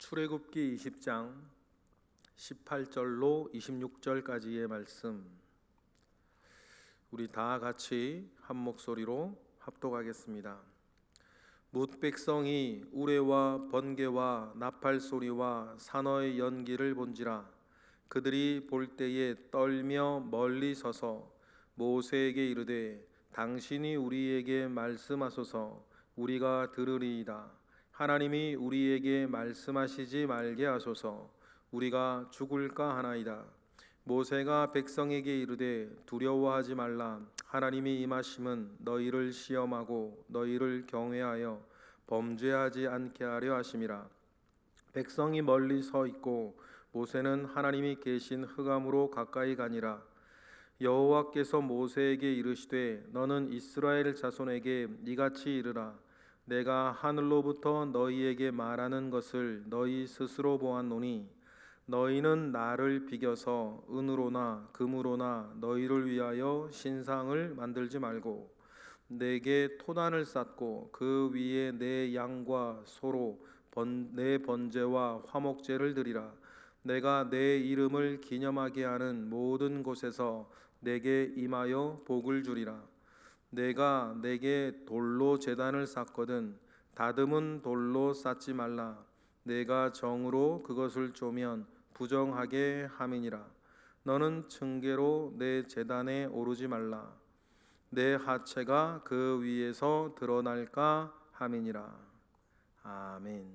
출애굽기 20장 18절로 26절까지의 말씀, 우리 다 같이 한 목소리로 합독하겠습니다. 뭇 백성이 우레와 번개와 나팔 소리와 산어의 연기를 본지라. 그들이 볼 때에 떨며 멀리 서서 모세에게 이르되, 당신이 우리에게 말씀하소서. 우리가 들으리이다. 하나님이 우리에게 말씀하시지 말게 하소서. 우리가 죽을까 하나이다. 모세가 백성에게 이르되, 두려워하지 말라. 하나님이 임하심은 너희를 시험하고 너희를 경외하여 범죄하지 않게 하려 하심이라. 백성이 멀리 서 있고 모세는 하나님이 계신 흑암으로 가까이 가니라. 여호와께서 모세에게 이르시되, 너는 이스라엘 자손에게 이같이 이르라. 내가 하늘로부터 너희에게 말하는 것을 너희 스스로 보았노니, 너희는 나를 비겨서 은으로나 금으로나 너희를 위하여 신상을 만들지 말고 내게 토단을 쌓고 그 위에 내 양과 소로 내 번제와 화목제를 드리라. 내가 내 이름을 기념하게 하는 모든 곳에서 내게 임하여 복을 주리라. 내가 내게 돌로 제단을 쌓거든 다듬은 돌로 쌓지 말라. 내가 정으로 그것을 쪼면 부정하게 함이니라. 너는 층계로 내 제단에 오르지 말라. 내 하체가 그 위에서 드러날까 함이니라. 아멘.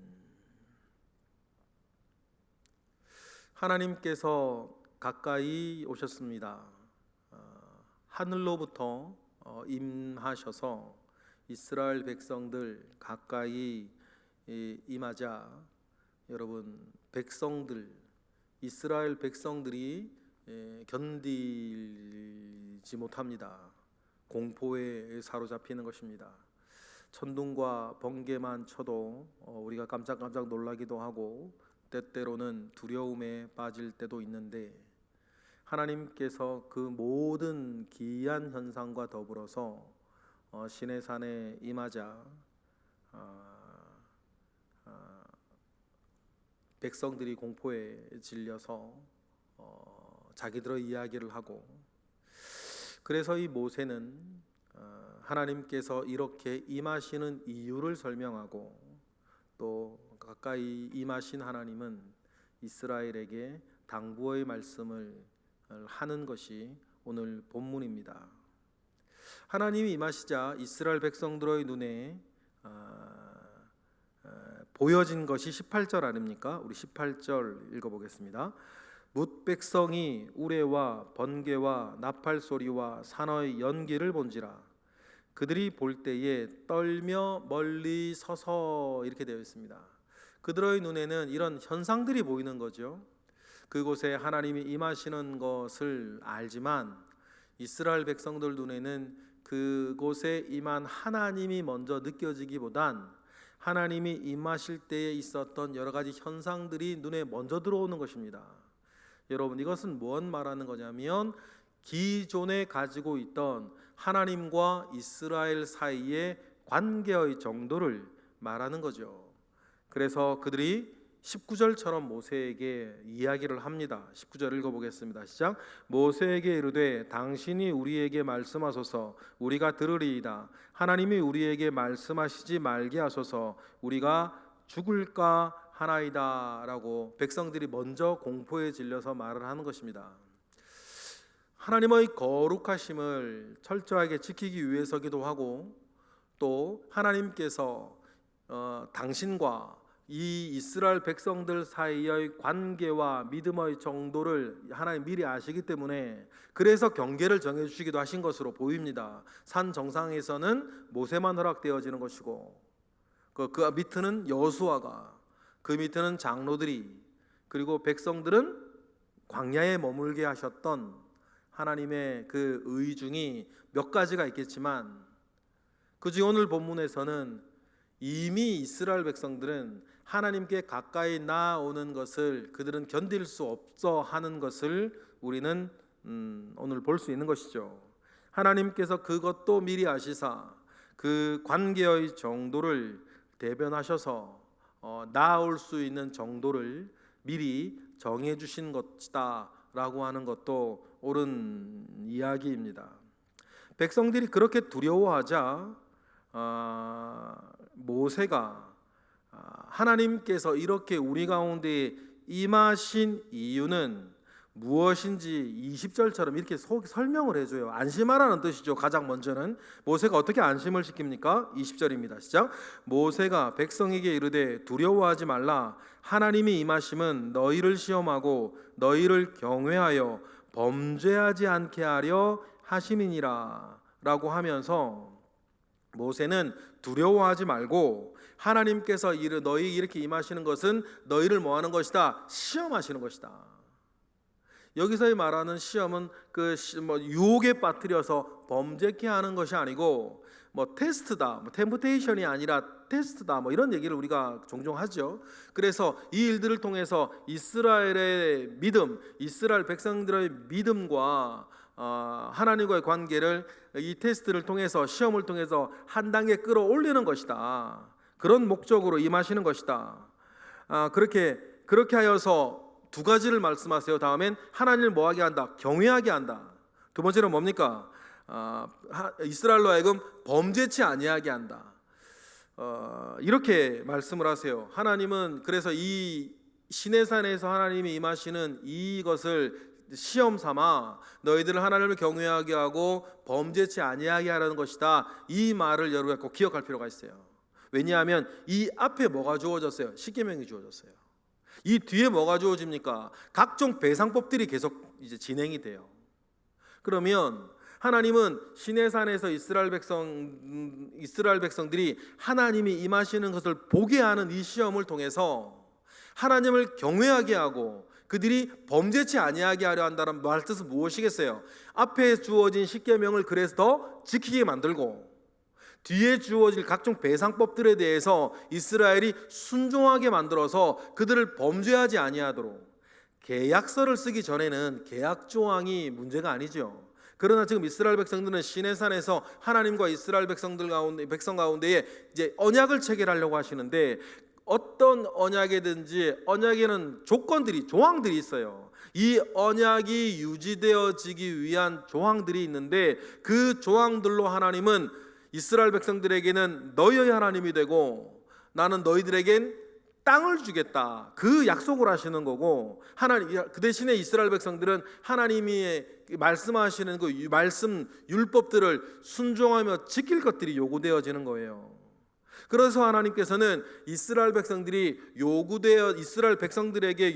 하나님께서 가까이 오셨습니다. 하늘로부터 임하셔서 이스라엘 백성들 가까이 임하자, 여러분, 이스라엘 백성들이 견디지 못합니다. 공포에 사로잡히는 것입니다. 천둥과 번개만 쳐도 우리가 깜짝깜짝 놀라기도 하고 때때로는 두려움에 빠질 때도 있는데, 하나님께서 그 모든 기이한 현상과 더불어서 시내산에 임하자 백성들이 공포에 질려서 자기들의 이야기를 하고, 그래서 이 모세는 하나님께서 이렇게 임하시는 이유를 설명하고, 또 가까이 임하신 하나님은 이스라엘에게 당부의 말씀을 하는 것이 오늘 본문입니다. 하나님이 임하시자 이스라엘 백성들의 눈에 보여진 것이 18절 아닙니까? 우리 18절 읽어보겠습니다. 뭇 백성이 우레와 번개와 나팔 소리와 산어의 연기를 본지라. 그들이 볼 때에 떨며 멀리 서서, 이렇게 되어 있습니다. 그들의 눈에는 이런 현상들이 보이는 거죠. 그곳에 하나님이 임하시는 것을 알지만 이스라엘 백성들 눈에는 그곳에 임한 하나님이 먼저 느껴지기보단 하나님이 임하실 때에 있었던 여러 가지 현상들이 눈에 먼저 들어오는 것입니다. 여러분, 이것은 무엇 말하는 거냐면 기존에 가지고 있던 하나님과 이스라엘 사이의 관계의 정도를 말하는 거죠. 그래서 그들이 19절처럼 모세에게 이야기를 합니다. 19절 읽어보겠습니다. 시작. 모세에게 이르되, 당신이 우리에게 말씀하소서. 우리가 들으리이다. 하나님이 우리에게 말씀하시지 말게 하소서. 우리가 죽을까 하나이다. 라고 백성들이 먼저 공포에 질려서 말을 하는 것입니다. 하나님의 거룩하심을 철저하게 지키기 위해서기도 하고, 또 하나님께서 당신과 이 이스라엘 백성들 사이의 관계와 믿음의 정도를 하나님 미리 아시기 때문에 그래서 경계를 정해주시기도 하신 것으로 보입니다. 산 정상에서는 모세만 허락되어지는 것이고, 그 밑에는 여호수아가, 그 밑에는 장로들이, 그리고 백성들은 광야에 머물게 하셨던 하나님의 그 의중이 몇 가지가 있겠지만, 그중 오늘 본문에서는 이미 이스라엘 백성들은 하나님께 가까이 나아오는 것을 그들은 견딜 수 없어 하는 것을 우리는 오늘 볼 수 있는 것이죠. 하나님께서 그것도 미리 아시사 그 관계의 정도를 대변하셔서 나아올 수 있는 정도를 미리 정해 주신 것이다 라고 하는 것도 옳은 이야기입니다. 백성들이 그렇게 두려워하자 모세가 하나님께서 이렇게 우리 가운데 임하신 이유는 무엇인지 20절처럼 이렇게 설명을 해줘요. 안심하라는 뜻이죠. 가장 먼저는 모세가 어떻게 안심을 시킵니까? 20절입니다. 시작. 모세가 백성에게 이르되 두려워하지 말라. 하나님이 임하심은 너희를 시험하고 너희를 경외하여 범죄하지 않게 하려 하심이니라 라고 하면서 모세는 두려워하지 말고 하나님께서 너희 이렇게 임하시는 것은 너희를 뭐 하는 것이다? 시험하시는 것이다. 여기서의 말하는 시험은 유혹에 빠뜨려서 범죄케 하는 것이 아니고 테스트다, 템프테이션이 아니라 테스트다, 이런 얘기를 우리가 종종 하죠. 그래서 이 일들을 통해서 이스라엘의 믿음, 이스라엘 백성들의 믿음과 하나님과의 관계를 이 테스트를 통해서, 시험을 통해서 한 단계 끌어올리는 것이다. 그런 목적으로 임하시는 것이다. 그렇게 하여서 두 가지를 말씀하세요. 다음엔 하나님을 뭐하게 한다? 경외하게 한다. 두 번째는 뭡니까? 이스라엘로 하여금 범죄치 아니하게 한다. 이렇게 말씀을 하세요. 하나님은 그래서 이 시내산에서 하나님이 임하시는 이것을 시험 삼아 너희들을 하나님을 경외하게 하고 범죄치 아니하게 하라는 것이다. 이 말을 여러분이 꼭 기억할 필요가 있어요. 왜냐하면 이 앞에 뭐가 주어졌어요? 십계명이 주어졌어요. 이 뒤에 뭐가 주어집니까? 각종 배상법들이 계속 이제 진행이 돼요. 그러면 하나님은 시내산에서 이스라엘 백성들이 하나님이 임하시는 것을 보게 하는 이 시험을 통해서 하나님을 경외하게 하고 그들이 범죄치 아니하게 하려 한다는 말 뜻은 무엇이겠어요? 앞에 주어진 십계명을 그래서 더 지키게 만들고 뒤에 주어질 각종 배상법들에 대해서 이스라엘이 순종하게 만들어서 그들을 범죄하지 아니하도록. 계약서를 쓰기 전에는 계약 조항이 문제가 아니죠. 그러나 지금 이스라엘 백성들은 시내산에서 하나님과 이스라엘 백성 가운데에 이제 언약을 체결하려고 하시는데, 어떤 언약이든지 언약에는 조항들이 있어요. 이 언약이 유지되어지기 위한 조항들이 있는데, 그 조항들로 하나님은 이스라엘 백성들에게는 너희의 하나님이 되고 나는 너희들에겐 땅을 주겠다, 그 약속을 하시는 거고, 그 대신에 이스라엘 백성들은 하나님이 말씀하시는 그 말씀 율법들을 순종하며 지킬 것들이 요구되어지는 거예요. 그래서 하나님께서는 이스라엘 백성들에게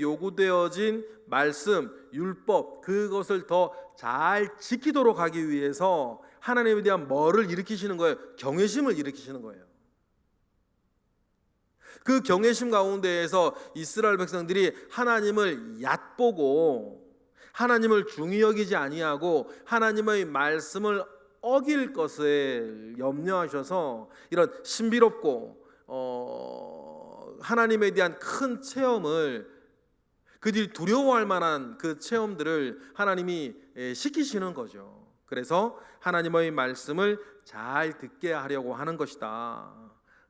요구되어진 말씀, 율법, 그것을 더 잘 지키도록 하기 위해서 하나님에 대한 뭐를 일으키시는 거예요? 경외심을 일으키시는 거예요. 그 경외심 가운데에서 이스라엘 백성들이 하나님을 얕보고 하나님을 중히 여기지 아니하고 하나님의 말씀을 어길 것을 염려하셔서 이런 신비롭고 하나님에 대한 큰 체험을, 그들이 두려워할 만한 그 체험들을 하나님이 시키시는 거죠. 그래서 하나님의 말씀을 잘 듣게 하려고 하는 것이다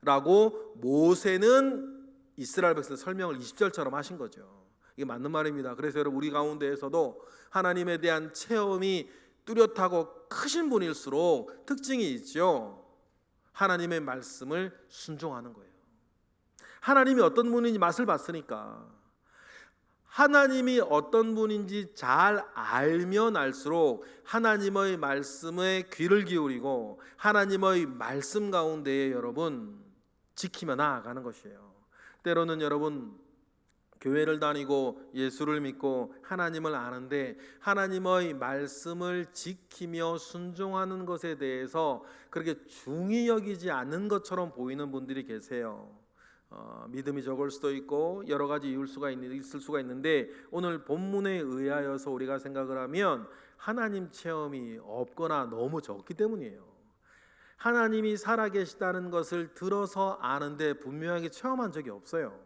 라고 모세는 이스라엘 백성 설명을 20절처럼 하신 거죠. 이게 맞는 말입니다. 그래서 여러분, 우리 가운데에서도 하나님에 대한 체험이 뚜렷하고 크신 분일수록 특징이 있죠. 하나님의 말씀을 순종하는 거예요. 하나님이 어떤 분인지 맛을 봤으니까, 하나님이 어떤 분인지 잘 알면 알수록 하나님의 말씀에 귀를 기울이고 하나님의 말씀 가운데에 여러분 지키며 나아가는 것이에요. 때로는 여러분, 교회를 다니고 예수를 믿고 하나님을 아는데 하나님의 말씀을 지키며 순종하는 것에 대해서 그렇게 중히 여기지 않는 것처럼 보이는 분들이 계세요. 믿음이 적을 수도 있고 여러 가지 있을 수가 있는데, 오늘 본문에 의하여서 우리가 생각을 하면 하나님 체험이 없거나 너무 적기 때문이에요. 하나님이 살아계시다는 것을 들어서 아는데 분명하게 체험한 적이 없어요.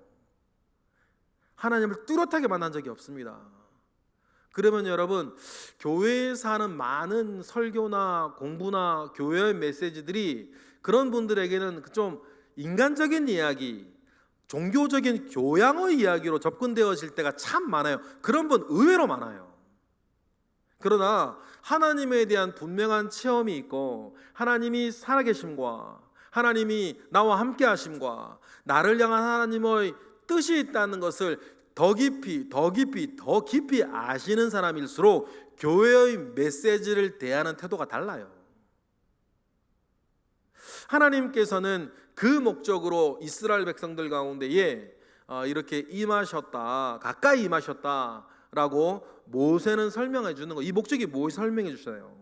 하나님을 뚜렷하게 만난 적이 없습니다. 그러면 여러분, 교회에서 하는 많은 설교나 공부나 교회의 메시지들이 그런 분들에게는 좀 인간적인 이야기, 종교적인 교양의 이야기로 접근되어질 때가 참 많아요. 그런 분 의외로 많아요. 그러나 하나님에 대한 분명한 체험이 있고 하나님이 살아계심과 하나님이 나와 함께 하심과 나를 향한 하나님의 뜻이 있다는 것을 더 깊이 아시는 사람일수록 교회의 메시지를 대하는 태도가 달라요. 하나님께서는 그 목적으로 이스라엘 백성들 가운데에 이렇게 임하셨다, 가까이 임하셨다라고 모세는 설명해 주는 거. 이 목적이 무엇이 설명해 주셔요.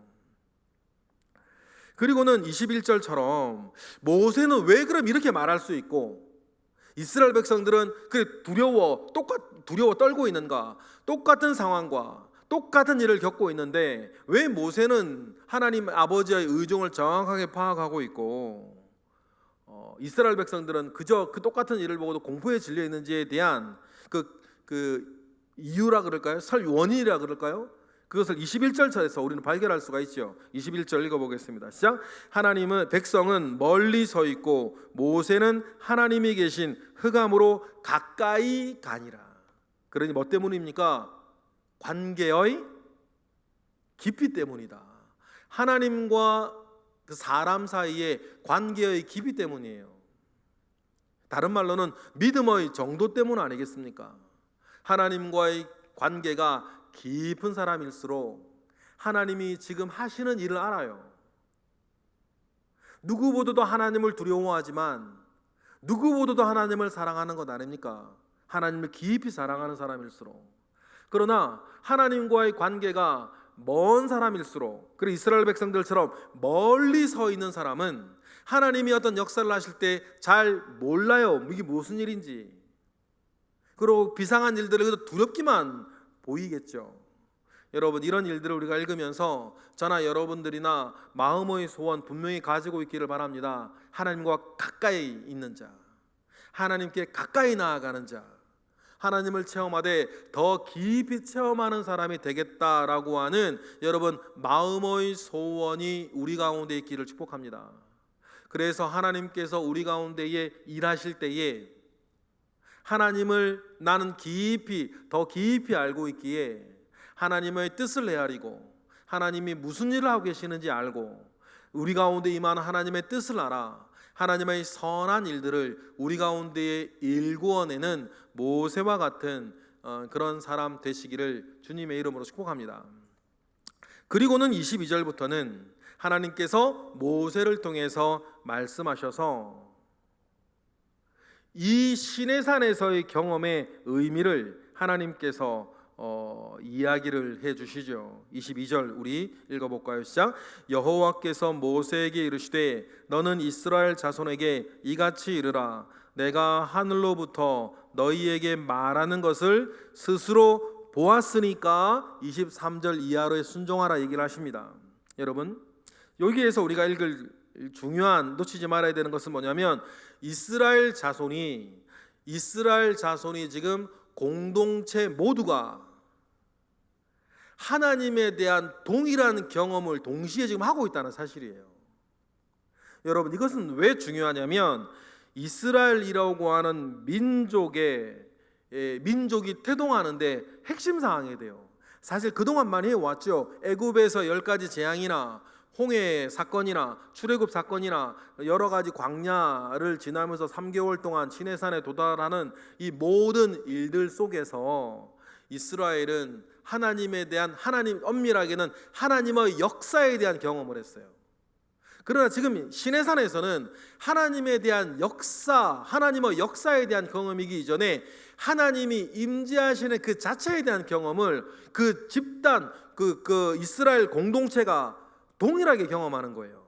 그리고는 21절처럼 모세는 왜 그럼 이렇게 말할 수 있고 이스라엘 백성들은 그 두려워 떨고 있는가? 똑같은 상황과 똑같은 일을 겪고 있는데 왜 모세는 하나님 아버지의 의중을 정확하게 파악하고 있고 이스라엘 백성들은 그저 그 똑같은 일을 보고도 공포에 질려 있는지에 대한 그 이유라 그럴까요? 원인이라 그럴까요? 그것을 21절에서 우리는 발견할 수가 있죠. 21절 읽어보겠습니다. 시작. 하나님은 백성은 멀리 서 있고 모세는 하나님이 계신 흑암으로 가까이 가니라. 그러니 뭐 때문입니까? 관계의 깊이 때문이다. 하나님과 그 사람 사이의 관계의 깊이 때문이에요. 다른 말로는 믿음의 정도 때문 아니겠습니까? 하나님과의 관계가 깊은 사람일수록 하나님이 지금 하시는 일을 알아요. 누구보다도 하나님을 두려워하지만 누구보다도 하나님을 사랑하는 것 아닙니까? 하나님을 깊이 사랑하는 사람일수록. 그러나 하나님과의 관계가 먼 사람일수록, 그리고 이스라엘 백성들처럼 멀리 서 있는 사람은 하나님이 어떤 역사를 하실 때 잘 몰라요. 이게 무슨 일인지. 그리고 비상한 일들을 두렵기만 보이겠죠. 여러분, 이런 일들을 우리가 읽으면서 저나 여러분들이나 마음의 소원 분명히 가지고 있기를 바랍니다. 하나님과 가까이 있는 자, 하나님께 가까이 나아가는 자, 하나님을 체험하되 더 깊이 체험하는 사람이 되겠다라고 하는 여러분 마음의 소원이 우리 가운데 있기를 축복합니다. 그래서 하나님께서 우리 가운데에 일하실 때에 하나님을 나는 더 깊이 알고 있기에 하나님의 뜻을 헤아리고 하나님이 무슨 일을 하고 계시는지 알고 우리 가운데 임하는 하나님의 뜻을 알아 하나님의 선한 일들을 우리 가운데에 일구어내는 모세와 같은 그런 사람 되시기를 주님의 이름으로 축복합니다. 그리고는 22절부터는 하나님께서 모세를 통해서 말씀하셔서 이 시내산에서의 경험의 의미를 하나님께서 이야기를 해주시죠. 22절 우리 읽어볼까요? 시작. 여호와께서 모세에게 이르시되 너는 이스라엘 자손에게 이같이 이르라. 내가 하늘로부터 너희에게 말하는 것을 스스로 보았으니까 23절 이하로에 순종하라 얘기를 하십니다. 여러분, 여기에서 우리가 읽을 중요한 놓치지 말아야 되는 것은 뭐냐면 이스라엘 자손이 지금 공동체 모두가 하나님에 대한 동일한 경험을 동시에 지금 하고 있다는 사실이에요. 여러분, 이것은 왜 중요하냐면 이스라엘이라고 하는 민족이 태동하는데 핵심 사항이 돼요. 사실 그동안 많이 해왔죠. 애굽에서 10가지 재앙이나 홍해 사건이나 출애굽 사건이나 여러 가지 광야를 지나면서 3개월 동안 시내산에 도달하는 이 모든 일들 속에서 이스라엘은 하나님에 대한 엄밀하게는 하나님의 역사에 대한 경험을 했어요. 그러나 지금 시내산에서는 하나님의 대한 하나님의 역사에 대한 경험이기 이전에 하나님이 임재하시는 그 자체에 대한 경험을 그 집단, 그 이스라엘 공동체가 동일하게 경험하는 거예요.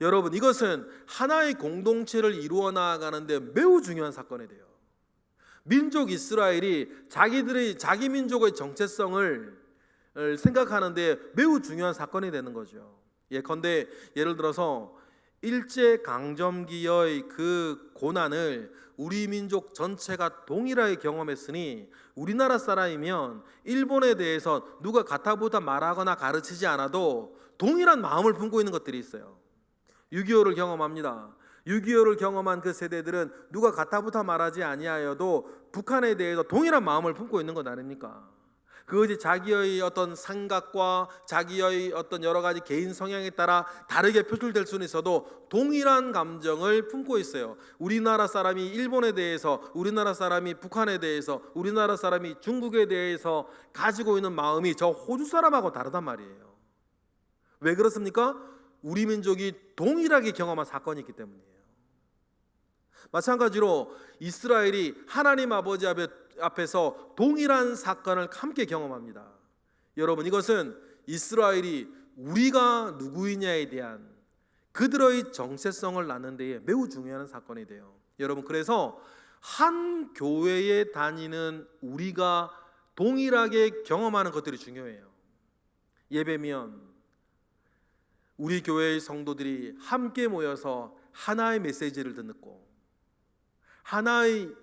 여러분, 이것은 하나의 공동체를 이루어 나아가는데 매우 중요한 사건이 돼요. 민족 이스라엘이 자기 민족의 정체성을 생각하는데 매우 중요한 사건이 되는 거죠. 예컨대 예를 들어서 일제강점기의 그 고난을 우리 민족 전체가 동일하게 경험했으니 우리나라 사람이면 일본에 대해서 누가 가타부타 말하거나 가르치지 않아도 동일한 마음을 품고 있는 것들이 있어요. 6.25를 경험합니다. 6.25를 경험한 그 세대들은 누가 가타부타 말하지 아니하여도 북한에 대해서 동일한 마음을 품고 있는 것 아닙니까? 그것이 자기의 어떤 생각과 자기의 어떤 여러 가지 개인 성향에 따라 다르게 표출될 수는 있어도 동일한 감정을 품고 있어요. 우리나라 사람이 일본에 대해서, 우리나라 사람이 북한에 대해서, 우리나라 사람이 중국에 대해서 가지고 있는 마음이 저 호주 사람하고 다르단 말이에요. 왜 그렇습니까? 우리 민족이 동일하게 경험한 사건이 있기 때문이에요. 마찬가지로 이스라엘이 하나님 아버지 앞에서 동일한 사건을 함께 경험합니다. 여러분, 이것은 이스라엘이 우리가 누구이냐에 대한 그들의 정체성을 낳는 데에 매우 중요한 사건이 돼요. 여러분, 그래서 한 교회에 다니는 우리가 동일하게 경험하는 것들이 중요해요. 예배면 우리 교회의 성도들이 함께 모여서 하나의 메시지를 듣고 하나의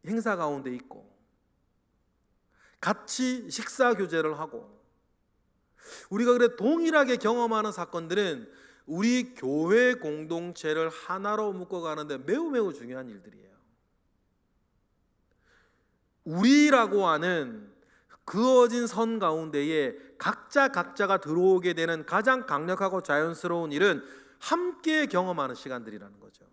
행사 가운데 있고 같이 식사 교제를 하고 우리가 그래 동일하게 경험하는 사건들은 우리 교회 공동체를 하나로 묶어가는데 매우 중요한 일들이에요. 우리라고 하는 그어진 선 가운데에 각자가 들어오게 되는 가장 강력하고 자연스러운 일은 함께 경험하는 시간들이라는 거죠.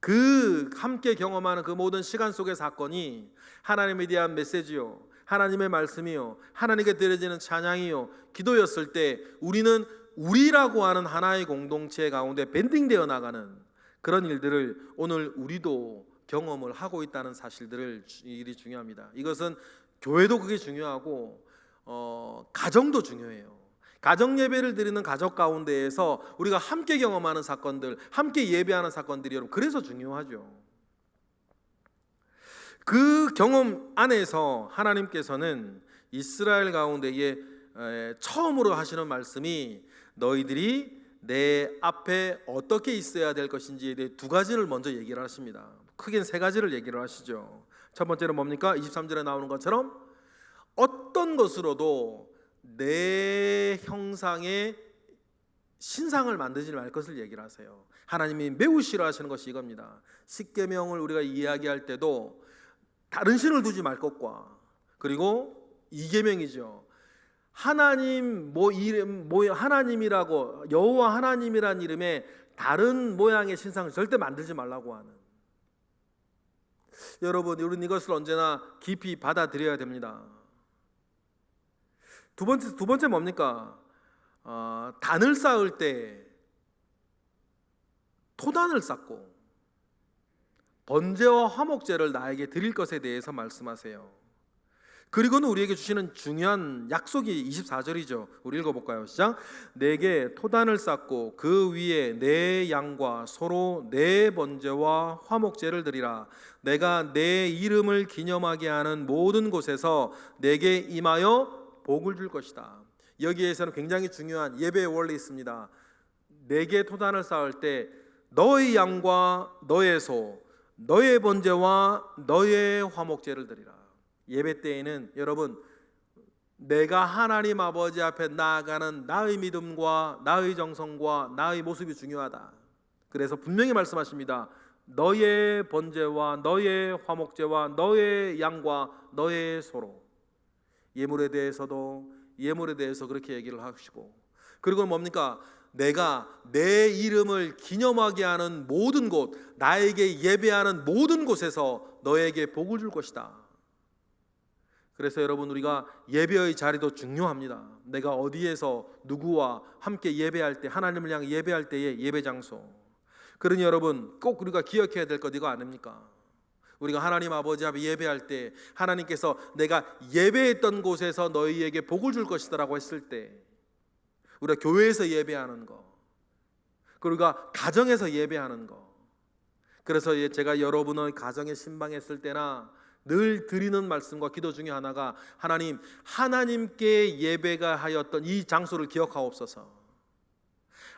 그 함께 경험하는 그 모든 시간 속의 사건이 하나님에 대한 메시지요, 하나님의 말씀이요, 하나님께 드려지는 찬양이요, 기도였을 때 우리는 우리라고 하는 하나의 공동체 가운데 밴딩되어 나가는 그런 일들을 오늘 우리도 경험을 하고 있다는 사실들을 일이 중요합니다. 이것은 교회도 그게 중요하고 가정도 중요해요. 가정 예배를 드리는 가족 가운데에서 우리가 함께 경험하는 사건들, 함께 예배하는 사건들이 여러분 그래서 중요하죠. 그 경험 안에서 하나님께서는 이스라엘 가운데에 처음으로 하시는 말씀이 너희들이 내 앞에 어떻게 있어야 될 것인지에 대해 두 가지를 먼저 얘기를 하십니다. 크게는 세 가지를 얘기를 하시죠. 첫 번째는 뭡니까? 23절에 나오는 것처럼 어떤 것으로도 내 형상의 신상을 만들지 말 것을 얘기를 하세요. 하나님이 매우 싫어하시는 것이 이겁니다. 십계명을 우리가 이야기할 때도 다른 신을 두지 말 것과, 그리고 이계명이죠. 하나님 하나님이라고 여호와 하나님이란 이름에 다른 모양의 신상을 절대 만들지 말라고 하는. 여러분, 우리는 이것을 언제나 깊이 받아들여야 됩니다. 두 번째 뭡니까? 단을 쌓을 때 토단을 쌓고 번제와 화목제를 나에게 드릴 것에 대해서 말씀하세요. 그리고는 우리에게 주시는 중요한 약속이 24절이죠. 우리 읽어볼까요? 시작. 내게 토단을 쌓고 그 위에 내 양과 소로 내 번제와 화목제를 드리라. 내가 내 이름을 기념하게 하는 모든 곳에서 내게 임하여 복을 줄 것이다. 여기에서는 굉장히 중요한 예배의 원리 있습니다. 내게 토단을 쌓을 때 너의 양과 너의 소, 너의 번제와 너의 화목제를 드리라. 예배 때에는 여러분, 내가 하나님 아버지 앞에 나아가는 나의 믿음과 나의 정성과 나의 모습이 중요하다. 그래서 분명히 말씀하십니다. 너의 번제와 너의 화목제와 너의 양과 너의 소로. 예물에 대해서 그렇게 얘기를 하시고, 그리고 뭡니까? 내가 내 이름을 기념하게 하는 모든 곳, 나에게 예배하는 모든 곳에서 너에게 복을 줄 것이다. 그래서 여러분, 우리가 예배의 자리도 중요합니다. 내가 어디에서 누구와 함께 예배할 때, 하나님을 향해 예배할 때의 예배 장소. 그러니 여러분, 꼭 우리가 기억해야 될 것 이거 아닙니까? 우리가 하나님 아버지 앞에 예배할 때 하나님께서 내가 예배했던 곳에서 너희에게 복을 줄 것이다 라고 했을 때, 우리가 교회에서 예배하는 거, 그리고 우리가 가정에서 예배하는 거. 그래서 제가 여러분의 가정에 신방했을 때나 늘 드리는 말씀과 기도 중에 하나가, 하나님, 하나님께 예배가 하였던 이 장소를 기억하옵소서.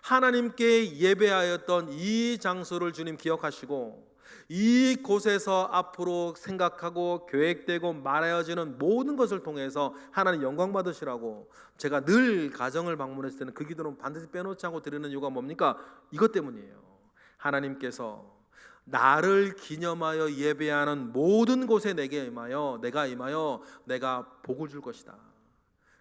하나님께 예배하였던 이 장소를 주님 기억하시고, 이 곳에서 앞으로 생각하고 계획되고 말하여지는 모든 것을 통해서 하나님 영광 받으시라고 제가 늘 가정을 방문했을 때는 그 기도는 반드시 빼놓지 않고 드리는 이유가 뭡니까? 이것 때문이에요. 하나님께서 나를 기념하여 예배하는 모든 곳에 내가 임하여 내가 복을 줄 것이다.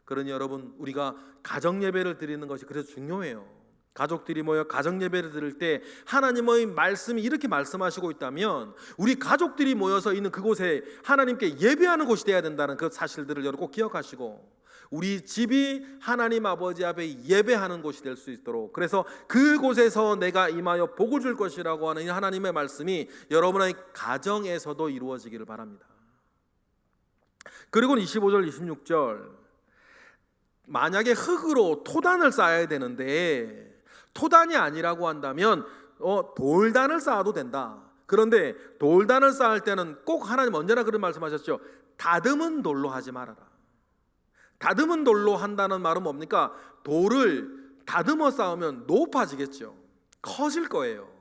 그러니 여러분, 우리가 가정 예배를 드리는 것이 그래서 중요해요. 가족들이 모여 가정 예배를 드릴 때 하나님의 말씀이 이렇게 말씀하시고 있다면 우리 가족들이 모여서 있는 그곳에 하나님께 예배하는 곳이 되어야 된다는 그 사실들을 여러분 꼭 기억하시고, 우리 집이 하나님 아버지 앞에 예배하는 곳이 될 수 있도록, 그래서 그곳에서 내가 임하여 복을 줄 것이라고 하는 이 하나님의 말씀이 여러분의 가정에서도 이루어지기를 바랍니다. 그리고 25절 26절, 만약에 흙으로 토단을 쌓아야 되는데 토단이 아니라고 한다면 돌단을 쌓아도 된다. 그런데 돌단을 쌓을 때는 꼭 하나님 언제나 그런 말씀하셨죠. 다듬은 돌로 하지 말아라. 다듬은 돌로 한다는 말은 뭡니까? 돌을 다듬어 쌓으면 높아지겠죠. 커질 거예요.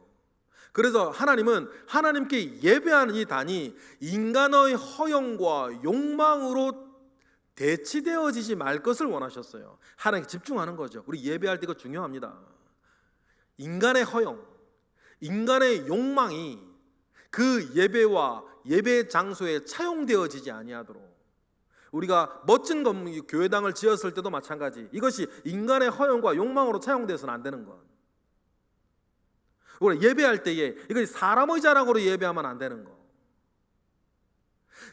그래서 하나님은 하나님께 예배하는 이 단이 인간의 허영과 욕망으로 대치되어지지 말 것을 원하셨어요. 하나님께 집중하는 거죠. 우리 예배할 때 이거 중요합니다. 인간의 허영, 인간의 욕망이 그 예배와 예배 장소에 차용되어지지 아니하도록, 우리가 멋진 교회당을 지었을 때도 마찬가지, 이것이 인간의 허영과 욕망으로 차용되어서는 안 되는 것. 우리가 예배할 때에 이것이 사람의 자랑으로 예배하면 안 되는 것.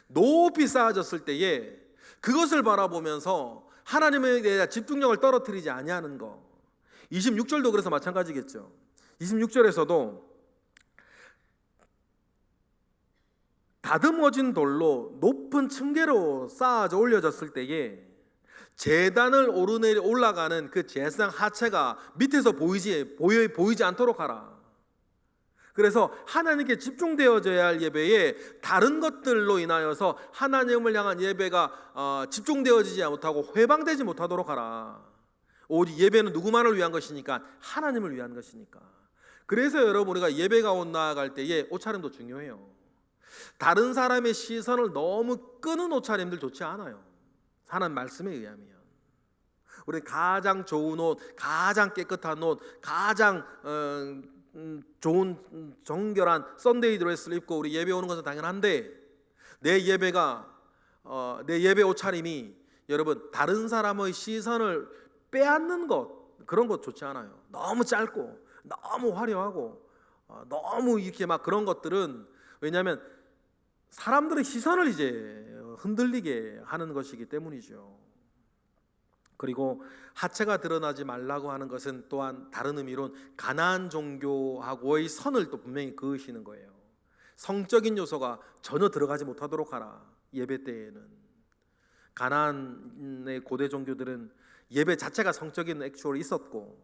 높이 쌓아졌을 때에 그것을 바라보면서 하나님에 대한 집중력을 떨어뜨리지 아니하는 것. 26절도 그래서 마찬가지겠죠. 26절에서도 다듬어진 돌로 높은 층계로 쌓아져 올려졌을 때에 제단을 올라가는 그 제사장 하체가 밑에서 보이지 않도록 하라. 그래서 하나님께 집중되어져야 할 예배에 다른 것들로 인하여서 하나님을 향한 예배가 집중되어지지 못하고 회방되지 못하도록 하라. 오직 예배는 누구만을 위한 것이니까, 하나님을 위한 것이니까. 그래서 여러분, 우리가 예배 가운데 나아갈 때에 옷차림도 중요해요. 다른 사람의 시선을 너무 끄는 옷차림들 좋지 않아요. 하나님 말씀에 의하면 우리 가장 좋은 옷, 가장 깨끗한 옷, 가장 좋은 정결한 썬데이 드레스를 입고 우리 예배 오는 것은 당연한데, 내 예배 옷차림이 여러분 다른 사람의 시선을 빼앗는 것, 그런 것 좋지 않아요. 너무 짧고 너무 화려하고 너무 이렇게 막 그런 것들은, 왜냐하면 사람들의 시선을 이제 흔들리게 하는 것이기 때문이죠. 그리고 하체가 드러나지 말라고 하는 것은 또한 다른 의미로는 가나안 종교하고의 선을 또 분명히 그으시는 거예요. 성적인 요소가 전혀 들어가지 못하도록 하라. 예배 때에는 가나안의 고대 종교들은 예배 자체가 성적인 액츄얼이 있었고,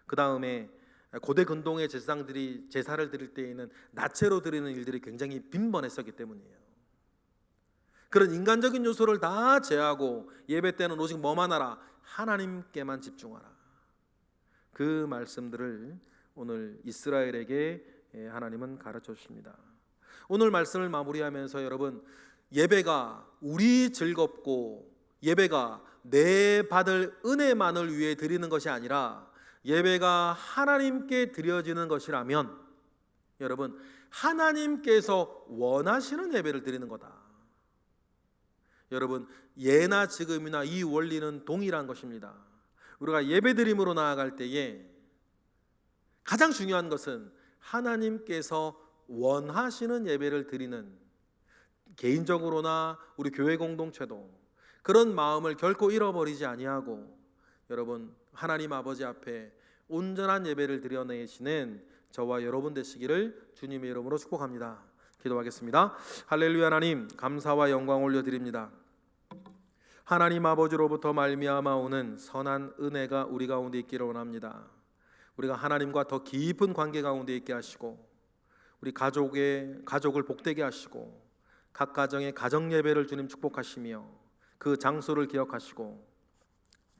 그 다음에 고대 근동의 제사장들이 제사를 드릴 때에는 나체로 드리는 일들이 굉장히 빈번했었기 때문이에요. 그런 인간적인 요소를 다 제하고 예배 때는 오직 뭐만 하라? 하나님께만 집중하라. 그 말씀들을 오늘 이스라엘에게 하나님은 가르쳐 주십니다. 오늘 말씀을 마무리하면서 여러분, 예배가 우리 즐겁고 예배가 내 받을 은혜만을 위해 드리는 것이 아니라 예배가 하나님께 드려지는 것이라면 여러분, 하나님께서 원하시는 예배를 드리는 거다. 여러분, 예나 지금이나 이 원리는 동일한 것입니다. 우리가 예배드림으로 나아갈 때에 가장 중요한 것은 하나님께서 원하시는 예배를 드리는, 개인적으로나 우리 교회 공동체도 그런 마음을 결코 잃어버리지 아니하고 여러분, 하나님 아버지 앞에 온전한 예배를 드려내시는 저와 여러분 되시기를 주님의 이름으로 축복합니다. 기도하겠습니다. 할렐루야. 하나님, 감사와 영광 올려드립니다. 하나님 아버지로부터 말미암아 오는 선한 은혜가 우리 가운데 있기를 원합니다. 우리가 하나님과 더 깊은 관계 가운데 있게 하시고, 우리 가족을 복되게 하시고, 각 가정의 가정 예배를 주님 축복하시며 그 장소를 기억하시고,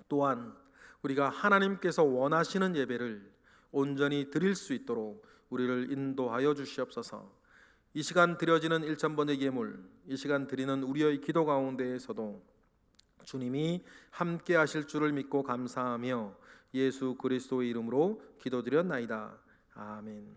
또한 우리가 하나님께서 원하시는 예배를 온전히 드릴 수 있도록 우리를 인도하여 주시옵소서. 이 시간 드려지는 1000번의 예물, 이 시간 드리는 우리의 기도 가운데에서도 주님이 함께 하실 줄을 믿고 감사하며 예수 그리스도의 이름으로 기도드렸나이다. 아멘.